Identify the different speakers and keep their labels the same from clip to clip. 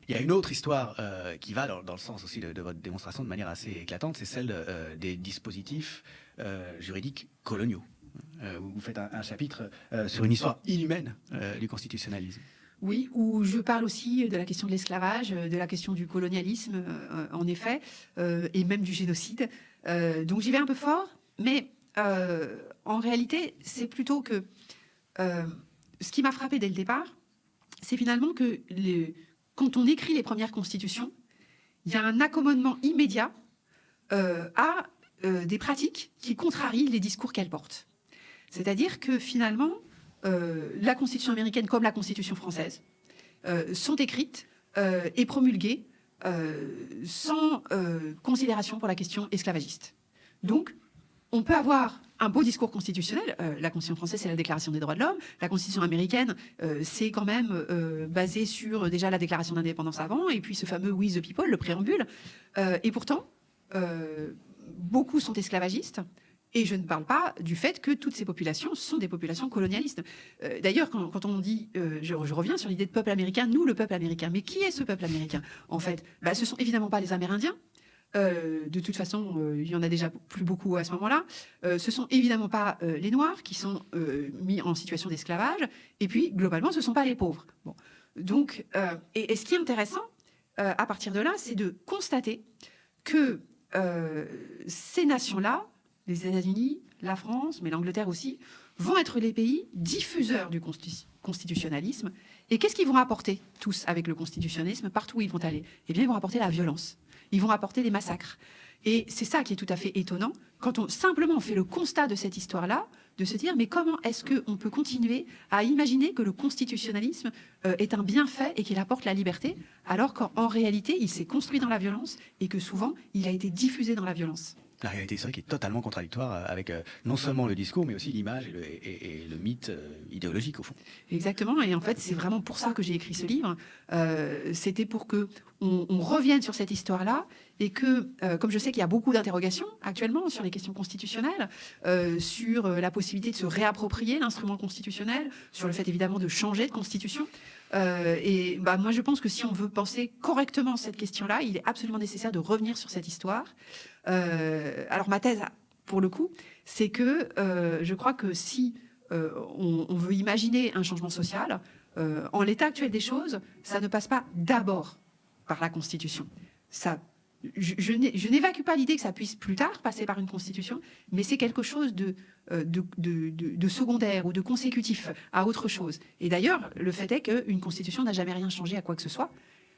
Speaker 1: Il y a une autre histoire qui va dans le sens aussi de votre démonstration de manière assez éclatante, c'est celle des dispositifs juridiques coloniaux. Vous faites un chapitre sur une histoire inhumaine du constitutionnalisme.
Speaker 2: Oui, où je parle aussi de la question de l'esclavage, de la question du colonialisme, en effet, et même du génocide. Donc j'y vais un peu fort, mais en réalité, c'est plutôt que ce qui m'a frappé dès le départ, c'est finalement que quand on écrit les premières constitutions, il y a un accommodement immédiat à des pratiques qui contrarient les discours qu'elles portent. C'est-à-dire que finalement, la Constitution américaine comme la Constitution française sont écrites et promulguées sans considération pour la question esclavagiste. Donc, on peut avoir un beau discours constitutionnel. La Constitution française, c'est la Déclaration des droits de l'homme. La Constitution américaine, c'est quand même basé sur déjà la Déclaration d'indépendance avant, et puis ce fameux We the People, le préambule. Et pourtant, beaucoup sont esclavagistes. Et je ne parle pas du fait que toutes ces populations sont des populations colonialistes. D'ailleurs, quand on dit, je reviens sur l'idée de peuple américain, nous, le peuple américain. Mais qui est ce peuple américain? En fait, ce sont évidemment pas les Amérindiens. De toute façon, il y en a déjà plus beaucoup à ce moment-là. Ce sont évidemment pas les Noirs qui sont mis en situation d'esclavage. Et puis, globalement, ce sont pas les pauvres. Bon. Donc, et ce qui est intéressant, à partir de là, c'est de constater que ces nations-là, les États-Unis, la France, mais l'Angleterre aussi, vont être les pays diffuseurs du constitutionnalisme. Et qu'est-ce qu'ils vont apporter, tous, avec le constitutionnalisme, partout où ils vont aller? Eh bien, ils vont apporter la violence. Ils vont apporter des massacres. Et c'est ça qui est tout à fait étonnant, quand on simplement fait le constat de cette histoire-là, de se dire, mais comment est-ce qu'on peut continuer à imaginer que le constitutionnalisme est un bienfait et qu'il apporte la liberté, alors qu'en réalité, il s'est construit dans la violence et que souvent, il a été diffusé dans la violence.
Speaker 1: La réalité, c'est vrai, qui est totalement contradictoire avec non seulement le discours, mais aussi l'image et le mythe idéologique, au fond.
Speaker 2: Exactement, et en fait, c'est vraiment pour ça que j'ai écrit ce livre. C'était pour que on revienne sur cette histoire-là, et que, comme je sais qu'il y a beaucoup d'interrogations actuellement sur les questions constitutionnelles, sur la possibilité de se réapproprier l'instrument constitutionnel, sur le fait évidemment de changer de constitution, et moi je pense que si on veut penser correctement cette question-là, il est absolument nécessaire de revenir sur cette histoire. Alors ma thèse, pour le coup, c'est que je crois que si on veut imaginer un changement social, en l'état actuel des choses, ça ne passe pas d'abord par la Constitution. Je n'évacue pas l'idée que ça puisse plus tard passer par une Constitution, mais c'est quelque chose de secondaire ou de consécutif à autre chose. Et d'ailleurs, le fait est qu'une Constitution n'a jamais rien changé à quoi que ce soit.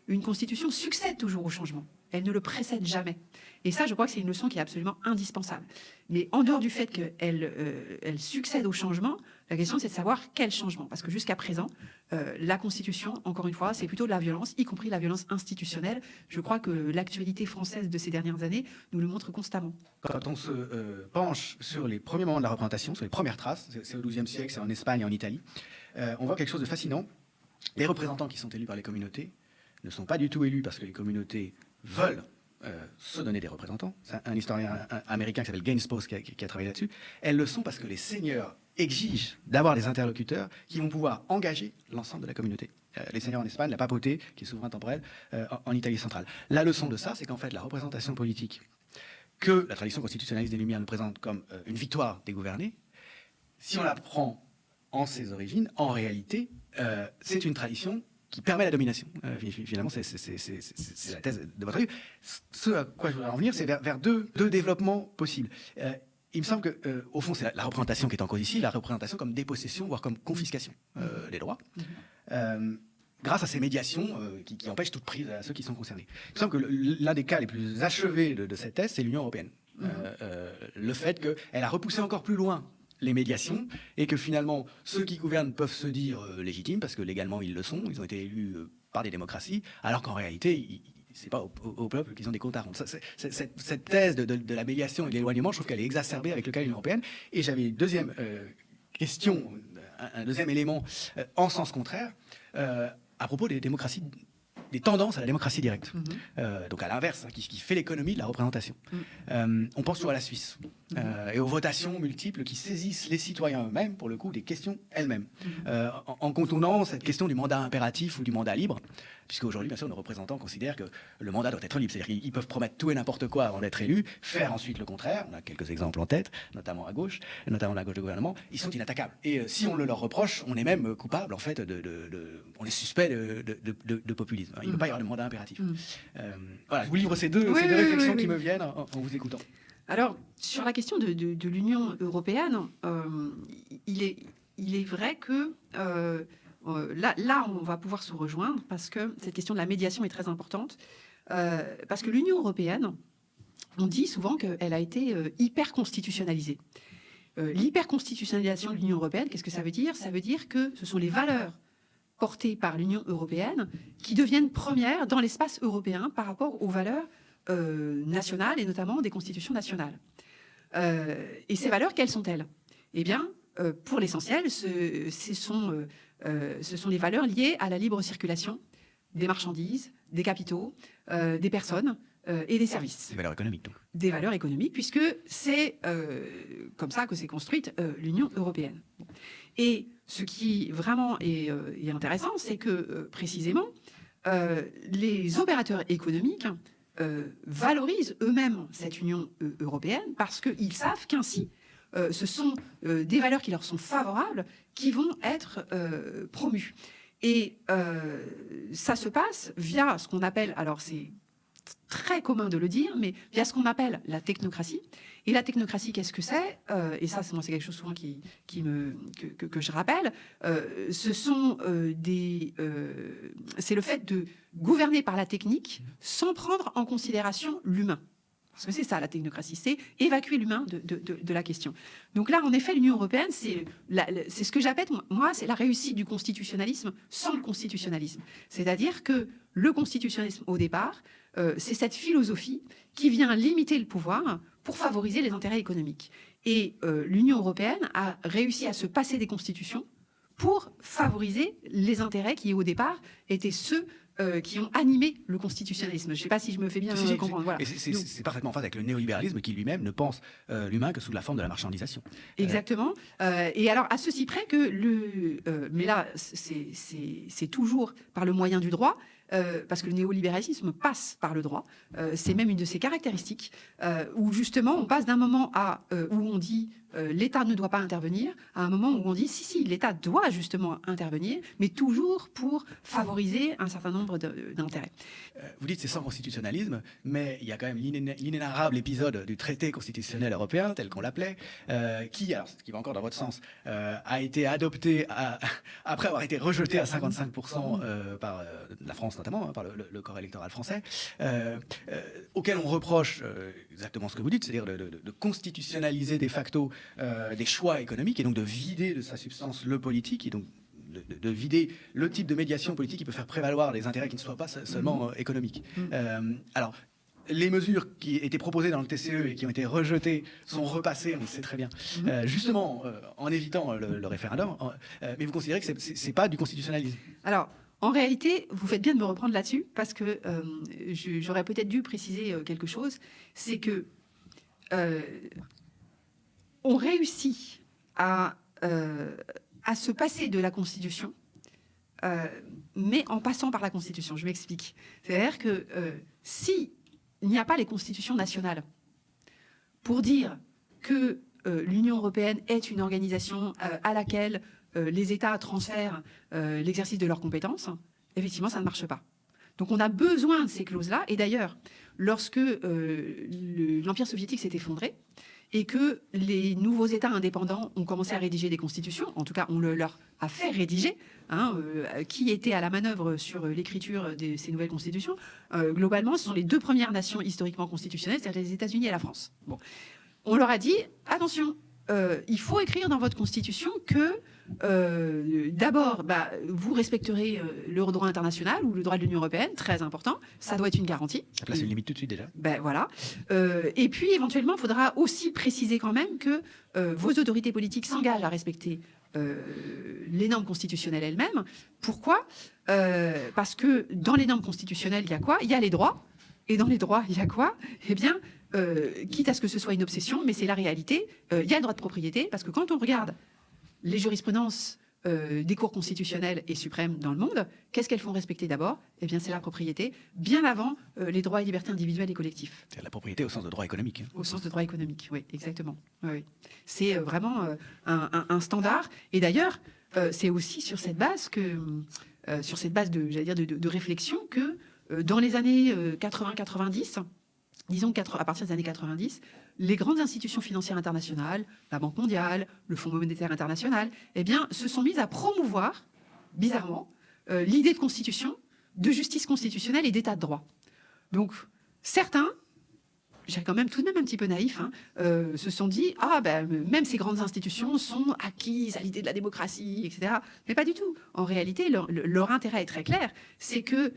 Speaker 2: Une Constitution succède toujours au changement. Elle ne le précède jamais. Et ça, je crois que c'est une leçon qui est absolument indispensable. Mais en dehors du fait qu'elle succède au changement, la question c'est de savoir quel changement. Parce que jusqu'à présent, la Constitution, encore une fois, c'est plutôt de la violence, y compris la violence institutionnelle. Je crois que l'actualité française de ces dernières années nous le montre constamment.
Speaker 1: Quand on se penche sur les premiers moments de la représentation, sur les premières traces, c'est au XIIe siècle, c'est en Espagne et en Italie, on voit quelque chose de fascinant. Les représentants qui sont élus par les communautés ne sont pas du tout élus parce que les communautés veulent se donner des représentants. C'est un historien américain qui s'appelle Gainsborough qui a travaillé là-dessus. Elles le sont parce que les seigneurs exigent d'avoir des interlocuteurs qui vont pouvoir engager l'ensemble de la communauté. Les seigneurs en Espagne, la papauté, qui est souverain temporel, en Italie centrale. La leçon de ça, c'est qu'en fait, la représentation politique que la tradition constitutionnaliste des Lumières nous présente comme une victoire des gouvernés, si on la prend en ses origines, en réalité, c'est une tradition qui permet la domination. Finalement, c'est la thèse de votre livre. Ce à quoi je voudrais en venir, c'est vers deux développements possibles. Il me semble que, au fond, c'est la représentation qui est en cause ici, la représentation comme dépossession, voire comme confiscation des droits, grâce à ces médiations qui empêchent toute prise à ceux qui sont concernés. Il me semble que l'un des cas les plus achevés de cette thèse, c'est l'Union européenne. Le fait qu'elle a repoussé encore plus loin les médiations, et que finalement, ceux qui gouvernent peuvent se dire légitimes, parce que légalement, ils le sont, ils ont été élus par des démocraties, alors qu'en réalité, c'est pas au peuple qu'ils ont des comptes à rendre. Cette thèse de la médiation et de l'éloignement, je trouve qu'elle est exacerbée avec le cas de l'Union européenne. Et j'avais une deuxième question, un deuxième élément en sens contraire, à propos des démocraties, des tendances à la démocratie directe. Donc à l'inverse, qui fait l'économie de la représentation. On pense toujours à la Suisse. et aux votations multiples qui saisissent les citoyens eux-mêmes, pour le coup, des questions elles-mêmes. En contournant cette question du mandat impératif ou du mandat libre, puisque aujourd'hui, bien sûr, nos représentants considèrent que le mandat doit être libre. C'est-à-dire qu'ils peuvent promettre tout et n'importe quoi avant d'être élus, faire ensuite le contraire. On a quelques exemples en tête, notamment à gauche, notamment la gauche du gouvernement. Ils sont inattaquables. Et si on le leur reproche, on est même coupable, en fait, on est suspect de populisme. Il ne peut pas y avoir de mandat impératif. Voilà, je vous livre ces deux réflexions qui me viennent en vous écoutant.
Speaker 2: Alors, sur la question de l'Union européenne, il est vrai que là, on va pouvoir se rejoindre parce que cette question de la médiation est très importante. Parce que l'Union européenne, on dit souvent qu'elle a été hyper constitutionnalisée. L'hyper-constitutionnalisation de l'Union européenne, qu'est-ce que ça veut dire? Ça veut dire que ce sont les valeurs portées par l'Union européenne qui deviennent premières dans l'espace européen par rapport aux valeurs nationales et notamment des constitutions nationales. Et ces valeurs, quelles sont-elles? Eh bien, pour l'essentiel, ce sont les valeurs liées à la libre circulation des marchandises, des capitaux, des personnes et des services.
Speaker 1: Des valeurs économiques, donc.
Speaker 2: Des valeurs économiques, puisque c'est comme ça que s'est construite l'Union européenne. Et ce qui vraiment est intéressant, c'est que précisément, les opérateurs économiques valorisent eux-mêmes cette Union européenne parce qu'ils savent qu'ainsi, ce sont des valeurs qui leur sont favorables qui vont être promues. Et ça se passe via ce qu'on appelle, alors c'est très commun de le dire, mais via ce qu'on appelle la technocratie. Et la technocratie, qu'est-ce que c'est? Et ça, c'est quelque chose souvent que je rappelle. C'est le fait de gouverner par la technique sans prendre en considération l'humain. Parce que c'est ça, la technocratie, c'est évacuer l'humain de la question. Donc là, en effet, l'Union européenne, c'est ce que j'appelle, moi, c'est la réussite du constitutionnalisme sans le constitutionnalisme. C'est-à-dire que le constitutionnalisme, au départ, c'est cette philosophie qui vient limiter le pouvoir pour favoriser les intérêts économiques. Et l'Union européenne a réussi à se passer des constitutions pour favoriser les intérêts qui, au départ, étaient ceux qui ont animé le constitutionnalisme. Je ne sais pas si je me fais bien comprendre. Voilà.
Speaker 1: C'est parfaitement en phase avec le néolibéralisme qui lui-même ne pense l'humain que sous la forme de la marchandisation.
Speaker 2: Exactement. Et alors, à ceci près que mais là, c'est toujours par le moyen du droit, parce que le néolibéralisme passe par le droit. C'est même une de ses caractéristiques, où justement, on passe d'un moment où on dit l'État ne doit pas intervenir, à un moment où on dit si, l'État doit justement intervenir, mais toujours pour favoriser un certain nombre d'intérêts.
Speaker 1: Vous dites c'est sans constitutionnalisme, mais il y a quand même l'inénarrable épisode du traité constitutionnel européen, tel qu'on l'appelait, qui va encore dans votre sens, a été adopté après avoir été rejeté à 55% par la France notamment, par le corps électoral français, auquel on reproche exactement ce que vous dites, c'est-à-dire de constitutionnaliser de facto des choix économiques et donc de vider de sa substance le politique et donc de vider le type de médiation politique qui peut faire prévaloir des intérêts qui ne soient pas seulement économiques. Alors, les mesures qui étaient proposées dans le TCE et qui ont été rejetées sont repassées, on le sait très bien, justement en évitant le référendum. Mais vous considérez que c'est pas du constitutionnalisme?
Speaker 2: Alors, en réalité, vous faites bien de me reprendre là-dessus, parce que j'aurais peut-être dû préciser quelque chose. C'est que on réussit à se passer de la Constitution, mais en passant par la Constitution. Je m'explique. C'est-à-dire que s'il n'y a pas les constitutions nationales pour dire que l'Union européenne est une organisation à laquelle les États transfèrent l'exercice de leurs compétences, effectivement, ça ne marche pas. Donc on a besoin de ces clauses-là. Et d'ailleurs, lorsque l'Empire soviétique s'est effondré et que les nouveaux États indépendants ont commencé à rédiger des constitutions, en tout cas on leur a fait rédiger, qui était à la manœuvre sur l'écriture de ces nouvelles constitutions, globalement, ce sont les deux premières nations historiquement constitutionnelles, c'est-à-dire les États-Unis et la France. Bon. On leur a dit, attention, il faut écrire dans votre constitution que d'abord, vous respecterez le droit international ou le droit de l'Union européenne, très important, ça doit être une garantie.
Speaker 1: Ça place une limite tout de suite déjà.
Speaker 2: Voilà. Et puis éventuellement, il faudra aussi préciser quand même que vos autorités politiques s'engagent à respecter les normes constitutionnelles elles-mêmes. Pourquoi? Parce que dans les normes constitutionnelles, il y a quoi? Il y a les droits Et dans les droits, il y a quoi? Eh bien, quitte à ce que ce soit une obsession, mais c'est la réalité, il y a le droit de propriété, parce que quand on regarde les jurisprudences des cours constitutionnelles et suprêmes dans le monde, qu'est-ce qu'elles font respecter d'abord? Eh bien, c'est la propriété, bien avant les droits et libertés individuelles et collectifs.
Speaker 1: C'est la propriété au sens de droit économique.
Speaker 2: Au sens de droit économique, oui, exactement. Oui. C'est vraiment un standard. Et d'ailleurs, c'est aussi sur cette base de réflexion que dans les années 80-90, disons à partir des années 90, les grandes institutions financières internationales, la Banque mondiale, le Fonds monétaire international, eh bien, se sont mises à promouvoir, bizarrement, l'idée de constitution, de justice constitutionnelle et d'état de droit. Donc, certains, j'ai quand même tout de même un petit peu naïf, se sont dit même ces grandes institutions sont acquises à l'idée de la démocratie, etc. Mais pas du tout. En réalité, leur intérêt est très clair, c'est que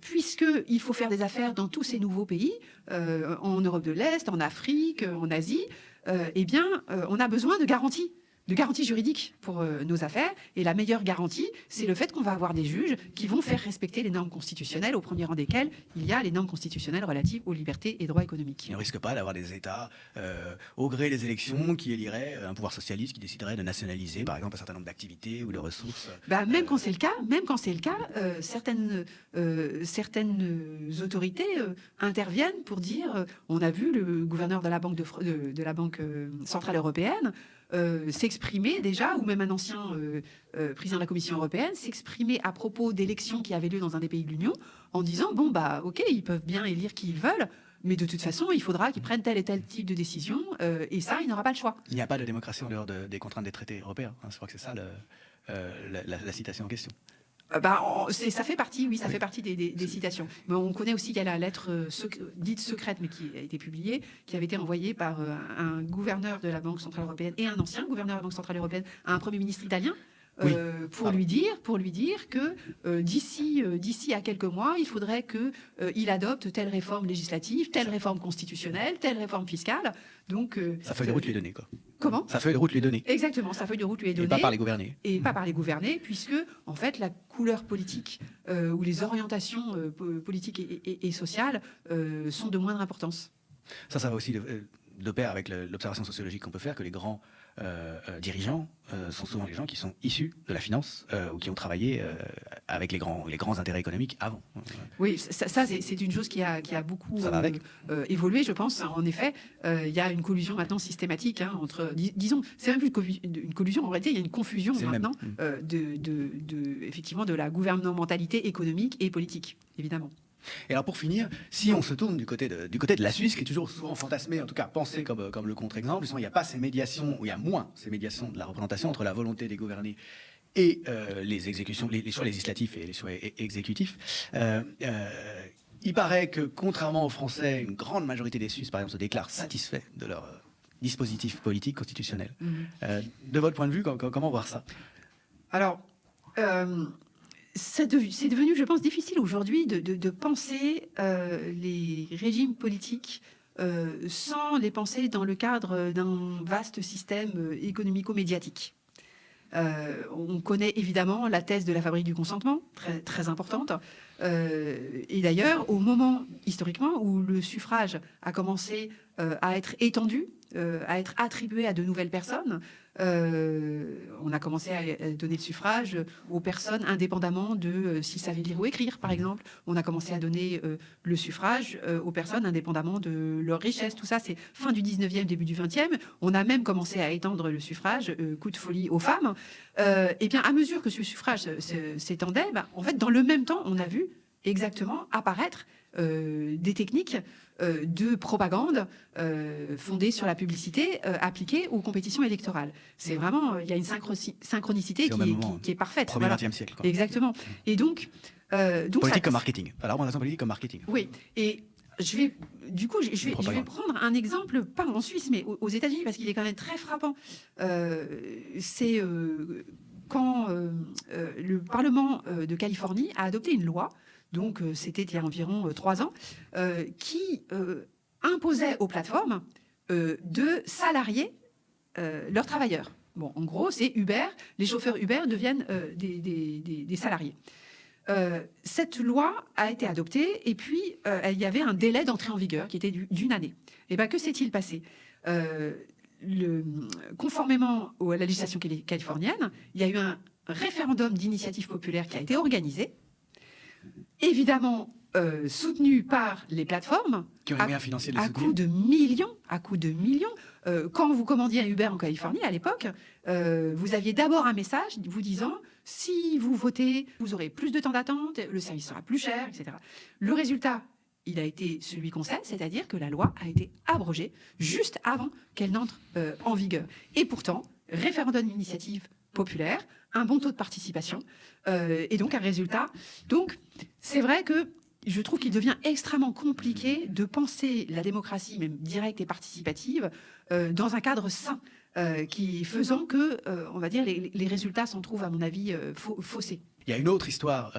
Speaker 2: puisqu'il faut faire des affaires dans tous ces nouveaux pays, en Europe de l'Est, en Afrique, en Asie, on a besoin de garanties juridiques pour nos affaires. Et la meilleure garantie, c'est le fait qu'on va avoir des juges qui vont faire respecter les normes constitutionnelles, au premier rang desquelles il y a les normes constitutionnelles relatives aux libertés et droits économiques.
Speaker 1: Il ne risque pas d'avoir des États, au gré des élections, qui éliraient un pouvoir socialiste qui déciderait de nationaliser, par exemple, un certain nombre d'activités ou de ressources.
Speaker 2: Même quand c'est le cas, certaines autorités interviennent pour dire, on a vu le gouverneur de la Banque centrale européenne s'exprimer déjà, ou même un ancien président de la Commission européenne s'exprimer à propos d'élections qui avaient lieu dans un des pays de l'Union en disant ok, ils peuvent bien élire qui ils veulent, mais de toute façon, il faudra qu'ils prennent tel et tel type de décision, et ça, il n'aura pas le choix.
Speaker 1: Il n'y a pas de démocratie en dehors des contraintes des traités européens. Je crois que c'est ça la citation en question.
Speaker 2: Ça fait partie, oui, ça fait partie des citations. Mais on connaît aussi qu'il y a la lettre dite secrète, mais qui a été publiée, qui avait été envoyée par un gouverneur de la Banque centrale européenne et un ancien gouverneur de la Banque centrale européenne à un Premier ministre italien, pour lui dire que d'ici à quelques mois, il faudrait qu'il adopte telle réforme législative, telle réforme constitutionnelle, telle réforme fiscale. Donc,
Speaker 1: sa feuille de route lui est donnée, quoi.
Speaker 2: Comment ?
Speaker 1: Sa feuille de route lui est donnée.
Speaker 2: Exactement, sa feuille de route lui est donnée.
Speaker 1: Et pas par les gouvernés.
Speaker 2: Et pas par les gouvernés, puisque, en fait, la couleur politique ou les orientations politiques et sociales sont de moindre importance.
Speaker 1: Ça va aussi de pair avec l'observation sociologique qu'on peut faire, que les grands dirigeants sont souvent les gens qui sont issus de la finance ou qui ont travaillé avec les grands intérêts économiques avant.
Speaker 2: Oui, ça c'est une chose qui a beaucoup évolué, je pense. En effet, il y a une collusion maintenant systématique entre, disons, c'est même plus une collusion, en réalité, il y a une confusion maintenant effectivement de la gouvernementalité économique et politique, évidemment.
Speaker 1: Et alors pour finir, si on se tourne du côté de la Suisse, qui est toujours souvent fantasmée, en tout cas pensée comme le contre-exemple, justement, il n'y a pas ces médiations, ou il y a moins ces médiations de la représentation entre la volonté des gouvernés et les exécutions, les choix législatifs et les choix exécutifs. Il paraît que, contrairement aux Français, une grande majorité des Suisses, par exemple, se déclarent satisfaits de leur dispositif politique constitutionnel. De votre point de vue, comment voir ça?
Speaker 2: Alors, c'est devenu, je pense, difficile aujourd'hui de penser les régimes politiques sans les penser dans le cadre d'un vaste système économico-médiatique. On connaît évidemment la thèse de la fabrique du consentement, très, très importante. Et d'ailleurs, au moment, historiquement, où le suffrage a commencé à être étendu, à être attribué à de nouvelles personnes, on a commencé à donner le suffrage aux personnes indépendamment de s'ils savaient lire ou écrire, par exemple. On a commencé à donner le suffrage aux personnes indépendamment de leur richesse. Tout ça, c'est fin du 19e, début du 20e. On a même commencé à étendre le suffrage, coup de folie, aux femmes. Et bien, à mesure que ce suffrage s'étendait, en fait, dans le même temps, on a vu exactement apparaître des techniques de propagande fondées sur la publicité appliquée aux compétitions électorales. C'est vraiment, il y a une synchronicité qui est parfaite.
Speaker 1: Premier 20e siècle. Quoi.
Speaker 2: Exactement. Et donc
Speaker 1: politique comme marketing. La représentation politique comme marketing.
Speaker 2: Oui. Et je vais prendre un exemple, pas en Suisse, mais aux États-Unis, parce qu'il est quand même très frappant. C'est quand le Parlement de Californie a adopté une loi. Donc, c'était il y a environ 3 ans, qui imposait aux plateformes de salarier leurs travailleurs. Bon, en gros, c'est Uber. Les chauffeurs Uber deviennent des salariés. cette loi a été adoptée et puis il y avait un délai d'entrée en vigueur qui était d'une année. Et bien, que s'est-il passé? Conformément à la législation californienne, il y a eu un référendum d'initiative populaire qui a été organisé, évidemment soutenu par les plateformes,
Speaker 1: Qui ont les moyens financiers de le
Speaker 2: à
Speaker 1: soutenir.
Speaker 2: coût de millions, quand vous commandiez un Uber en Californie, à l'époque, vous aviez d'abord un message vous disant « si vous votez, vous aurez plus de temps d'attente, le service sera plus cher, etc. » Le résultat, il a été celui qu'on sait, c'est-à-dire que la loi a été abrogée juste avant qu'elle n'entre en vigueur. Et pourtant, référendum d'initiative populaire, un bon taux de participation, et donc un résultat. Donc, c'est vrai que je trouve qu'il devient extrêmement compliqué de penser la démocratie, même directe et participative, dans un cadre sain, faisant que, on va dire, les résultats s'en trouvent, à mon avis, faussés.
Speaker 1: Il y a une autre histoire